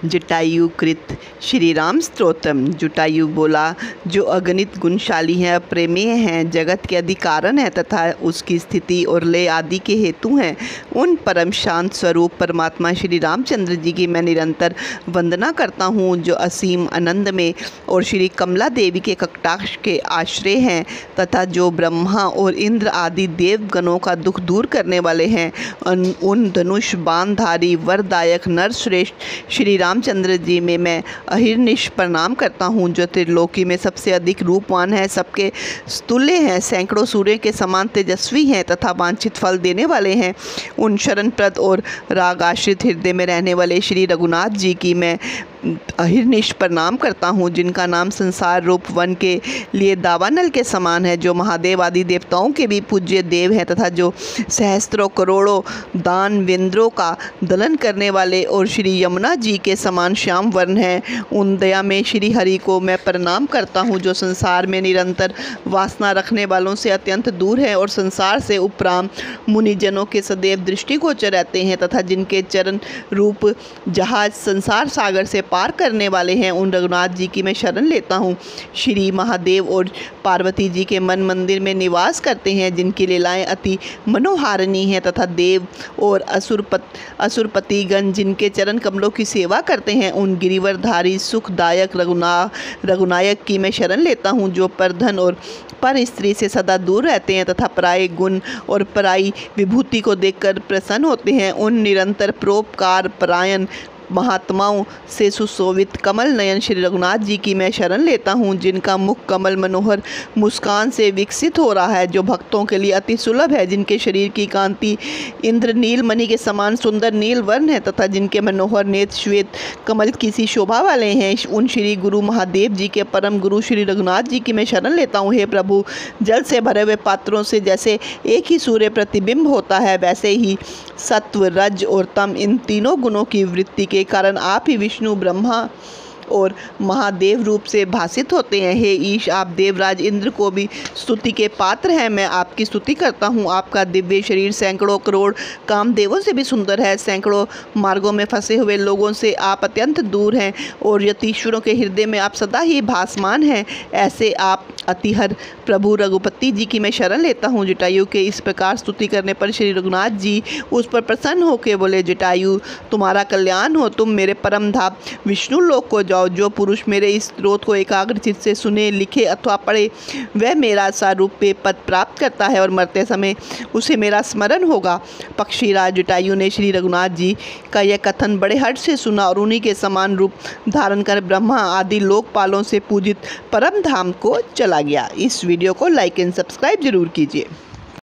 जटायु कृत श्री राम स्तोत्रम। जटायु बोला, जो अगणित गुणशाली हैं, प्रेमेय हैं, जगत के अधिकारण हैं तथा उसकी स्थिति और लय आदि के हेतु हैं, उन परम शांत स्वरूप परमात्मा श्री रामचंद्र जी की मैं निरंतर वंदना करता हूँ, जो असीम आनंद में और श्री कमला देवी के कटाक्ष के आश्रय हैं तथा जो ब्रह्मा और इंद्र आदि देवगणों का दुख दूर करने वाले हैं। उन धनुष बाणधारी वरदायक नर श्रेष्ठ श्री रामचंद्र जी में मैं अहिर्निश प्रणाम करता हूँ, जो त्रिलोकी में सबसे अधिक रूपवान है, सबके स्तुल्य हैं, सैकड़ों सूर्य के समान तेजस्वी हैं तथा वांछित फल देने वाले हैं। उन शरणप्रद और राग आश्रित हृदय में रहने वाले श्री रघुनाथ जी की मैं अहिर्निश प्रणाम करता हूँ, जिनका नाम संसार रूप वन के लिए दावानल के समान है, जो महादेव आदि देवताओं के भी पूज्य देव हैं तथा जो सहस्त्रों करोड़ों दानवेंद्रों का दलन करने वाले और श्री यमुना जी के समान श्याम वर्ण हैं। उन दया में श्री हरि को मैं प्रणाम करता हूँ, जो संसार में निरंतर वासना रखने वालों से अत्यंत दूर है और संसार से उपराम मुनिजनों के सदैव दृष्टिगोचर रहते हैं तथा जिनके चरण रूप जहाज संसार सागर से पार करने वाले हैं। उन रघुनाथ जी की मैं शरण लेता हूँ। श्री महादेव और पार्वती जी के मन मंदिर में निवास करते हैं, जिनकी लीलाएं अति मनोहारिणी हैं तथा देव और असुरपतिगण जिनके चरण कमलों की सेवा करते हैं। उन गिरिवरधारी सुखदायक रघुनायक की मैं शरण लेता हूँ, जो परधन और पर स्त्री से सदा दूर रहते हैं तथा पराये गुण और पराई विभूति को देखकर प्रसन्न होते हैं। उन निरंतर परोपकार परायण महात्माओं से सुशोभित कमल नयन श्री रघुनाथ जी की मैं शरण लेता हूँ, जिनका मुख कमल मनोहर मुस्कान से विकसित हो रहा है, जो भक्तों के लिए अति सुलभ है, जिनके शरीर की कांति इंद्र नील मणि के समान सुंदर नील वर्ण है तथा जिनके मनोहर नेत्र श्वेत कमल की सी शोभा वाले हैं। उन श्री गुरु महादेव जी के परम गुरु श्री रघुनाथ जी की मैं शरण लेता हूँ। हे प्रभु, जल से भरे हुए पात्रों से जैसे एक ही सूर्य प्रतिबिंब होता है, वैसे ही सत्व रज और तम इन तीनों गुणों की वृत्ति के कारण आप ही विष्णु ब्रह्मा और महादेव रूप से भासित होते हैं। हे ईश, आप देवराज इंद्र को भी स्तुति के पात्र हैं। मैं आपकी स्तुति करता हूँ। आपका दिव्य शरीर सैकड़ों करोड़ कामदेवों से भी सुंदर है। सैकड़ों मार्गों में फंसे हुए लोगों से आप अत्यंत दूर हैं और यतीश्वरों के हृदय में आप सदा ही भासमान हैं। ऐसे आप अतिहर प्रभु रघुपति जी की मैं शरण लेता हूँ। जटायु के इस प्रकार स्तुति करने पर श्री रघुनाथ जी उस पर प्रसन्न होकर बोले, जटायु, तुम्हारा कल्याण हो, तुम मेरे परम धाम विष्णु लोक को जाओ। जो पुरुष मेरे इस स्त्रोत को एकाग्रचित से सुने, लिखे अथवा पढ़े, वह मेरा सारूप्य पद प्राप्त करता है और मरते समय उसे मेरा स्मरण होगा। पक्षीराज जटायु ने श्री रघुनाथ जी का यह कथन बड़े हर्ष से सुना और उन्हीं के समान रूप धारण कर ब्रह्मा आदि लोकपालों से पूजित परम धाम को चला गया। इस वीडियो को लाइक एंड सब्सक्राइब जरूर कीजिए।